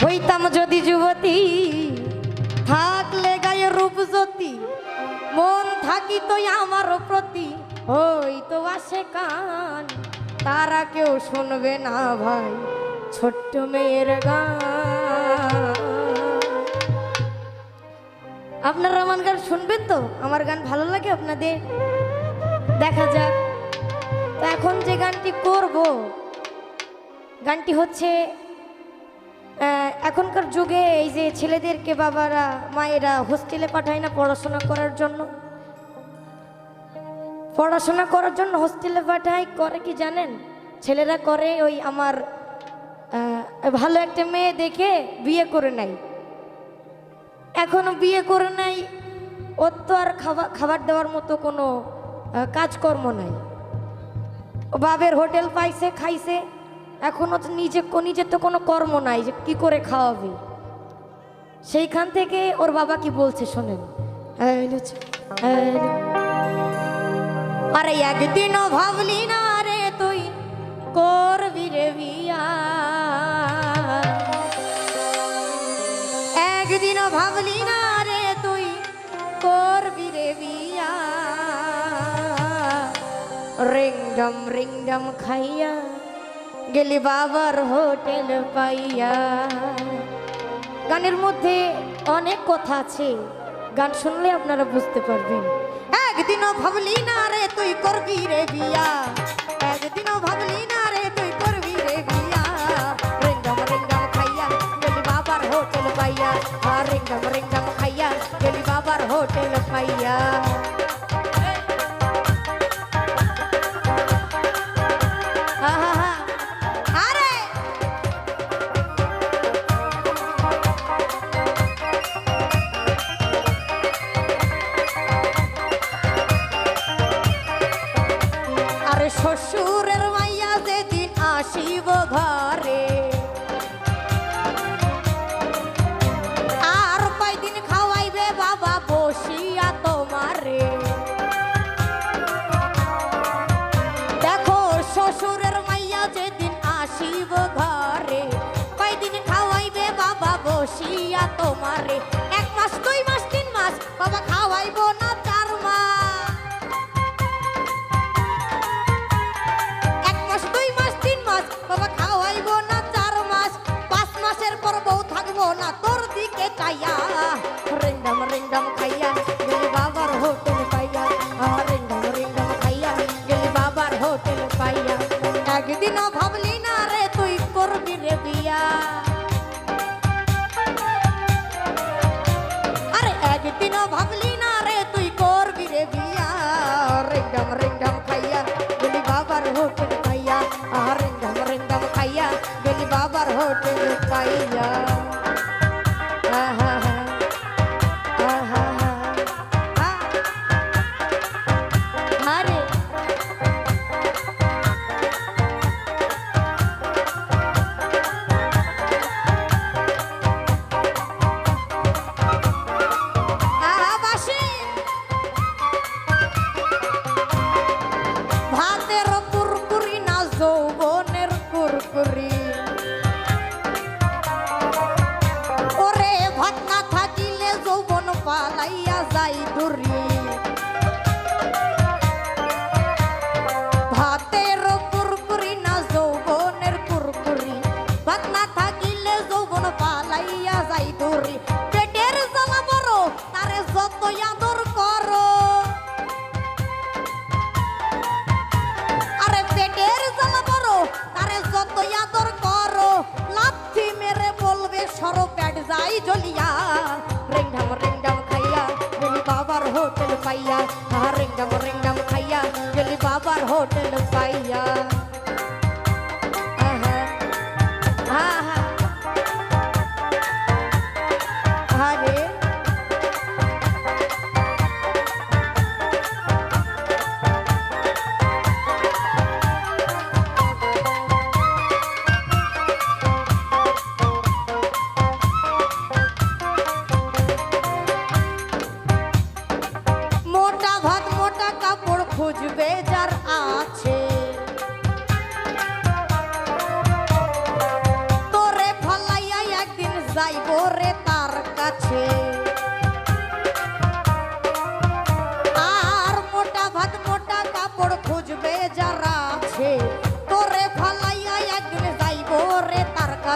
হইতাম যদি যুবতী থাকলে গায়ে রূপজ্যোতি মন থাকিত আমার প্রতি হইতো আসে কান তারা কেউ শুনবে না ভাই ছোট্ট মেয়ের গান। আপনারা আমার গান শুনবেন তো? আমার গান ভালো লাগে আপনাদের? দেখা যাক। তো এখন যে গানটি করব গানটি হচ্ছে এখনকার যুগে এই যে ছেলেদেরকে বাবারা মায়েরা হোস্টেলে পাঠায় না পড়াশোনা করার জন্য, হোস্টেলে পাঠায়। করে কি জানেন? ছেলেরা করে ওই আমার ভালো একটা মেয়ে দেখে বিয়ে করে নেয়। এখনো বিয়ে করে নাই, ওর তো আর খাবার দেওয়ার মতো কোনো কাজকর্ম নাই। বাবের হোটেল পাইছে, খাইছে, এখনো নিজের তো কোনো কর্ম নাই যে কি করে খাওয়াবে। সেইখান থেকে ওর বাবা কি বলছে শোনেন। আরে একদিনও ভাবলি না রে তুই করবি রে বিয়া, একদিনও ভাবলি না রে তুই করবি রে বিয়া, রিংডম খাইয়া গেলি বাবার হোটেল পাইয়া। গানের মধ্যে অনেক কথা আছে, গান শুনলে আপনারা বুঝতে পারবেন। একদিনও ভাবলি না রে তুই করবি রে বিয়া, একদিনও ভাবলি না রে তুই করবি রে বিয়া, রিংডম খাইয়া গেলি বাবার হোটেল পাইয়া, রিংডম খাইয়া গেলি বাবার হোটেল পাইয়া। শ্বশুরের মাইয়া যেদিন আসিব ঘরে, আর কয়দিন খাওয়াইবে বাবা বসিয়া তোমারে। দেখো শ্বশুরের মাইয়া যেদিন আসিব ঘরে, কয়দিন খাওয়াইবে বাবা বসিয়া তোমারে। 1 মাস 2 মাস 3 মাস বাবা খাওয়াইব না, 4 মাস। 1 মাস 2 মাস 3 মাস বাবা খাওয়াইব না, 4 মাস। 5 মাসের পর বউ থাকবো না তোর দিকে চাইয়া, রিংডম খাইয়া গেলি বাবার হোটেল পাইয়া, রিংডম খাইয়া গেলি বাবার হোটেল পাইয়া। একদিনও ভাবলি না রে তুই করবি রে বিয়া, আরে একদিনও ভাবলি না রে তুই করবি রে বিয়া, রিংডম খাইয়া গেলি বাবার হোটেল পাইয়া, রিংডম খাইয়া গেলি বাবার হোটেল পাইয়া। ভাতের কুরকুরি না যৌবনের কুরকুরি, ওরে ভাত না থাকিলে যৌবন পালাইয়া যাই দূরি। ভাতের কুরকুরি না যৌবনের কুরকুরি, ভাত না থাকিলে যৌবন পালাইয়া যাই দূরি। পেটের জ্বালা বড় তারে যত আদর করো, আরে পেটের জ্বালা বড় তারে যত আদর করো, লাথি মেরে বলবে সর পেট যাই জ্বলিয়া। রিংডম খাইয়া গেলি বাবার হোটেল পাইয়া, রিংডম খাইয়া গেলি বাবার হোটেল পাইয়া। আরে মোটা ভাত মোটা কাপড় খুঁজবে যার আছে,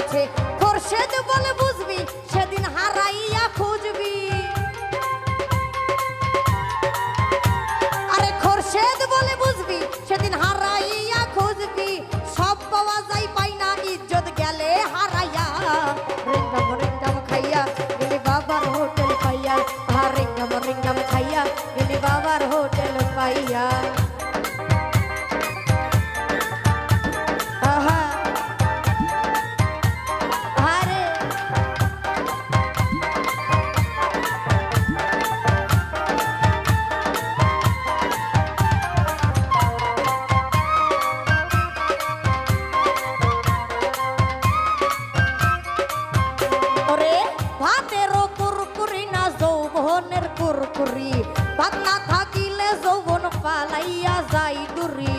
আছে খোরশেদ বলে বুঝবি সেদিন হারাইয়া খুঁজবি আরে খোরশেদ বলে বুঝবি সেদিন হারাইয়া খুঁজবি সব পাওয়া যায় পাই না ইজ্জত গেলে হারাইয়া রিংডম খাইয়া গেলি বাবার হোটেল পাইয়া রিংডম খাইয়া গেলি বাবার হোটেল পাইয়া কুরকুরি ভাত না থাকিলে যৌবন পালাইয়া যাই দূরি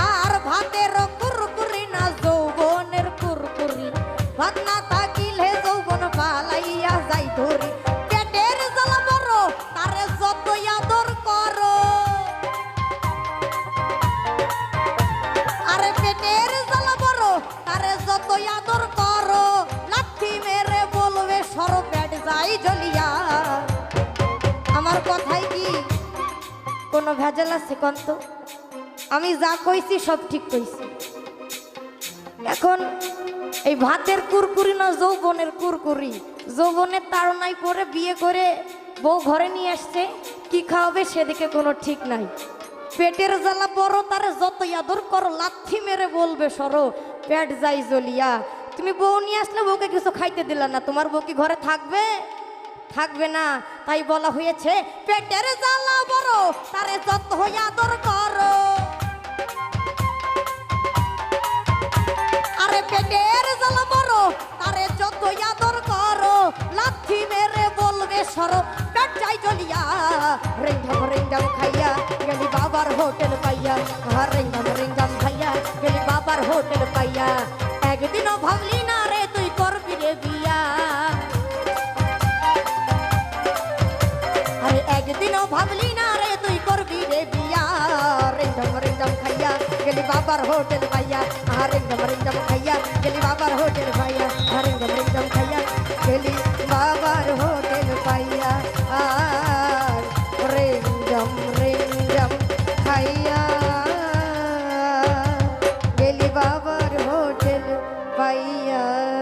আর ভাতের কুরকুরি না যৌবনের কুরকুরি ভাত না থাকিলে যৌবন পালাইয়া যাই দূরি পেটের জ্বালা বড় তারে যত আদর করো আরে পেটের জ্বালা বড় তারে যত আদর করো লাথি মেরে বলবে সরো পেট যাই জ্বলিয়া আমার কথাই কি কোনো ভেজাল আছে কোন তো আমি যা কইছি সব ঠিক কইছি এখন এই ভাতের কুরকুরি না যৌবনের কুরকুরি যৌবনের তাড়নায় পরে বিয়ে করে বউ ঘরে নিয়ে আসছে কি খাওয়াবে সেদিকে কোনো ঠিক নাই পেটের জ্বালা বড় তারে যত আদর করো লাথি মেরে বলবে সরো পেট যাই জ্বলিয়া তুমি বউ নিয়ে আসলে বউকে কিছু খাইতে দিলা না তোমার বউ কি ঘরে থাকবে থাকবে না তাই বলা হয়েছে পেটের জ্বালা বড় তারে যত আদর করো আরে পেটের জ্বালা বড় তারে যত আদর করো লাথি মেরে বলবে সরো পেট যাই জ্বলিয়া রিংডম খাইয়া গেলি বাবার হোটেল পাইয়া রিংডম খাইয়া গেলি বাবার হোটেল পাইয়া একদিনও ভাবলি না রে তুই করবি রে বিয়া আরে একদিনও ভাবলি না রে তুই করবি রে বিয়া রিংডম খাইয়া গেলি বাবার হোটেল পাইয়া রিংডম খাইয়া গেলি বাবার হোটেল পাইয়া রিংডম খাইয়া গেলি বাবার হোটেল পাইয়া রিংডম খাইয়া গেলি বাবার হোটেল পাইয়া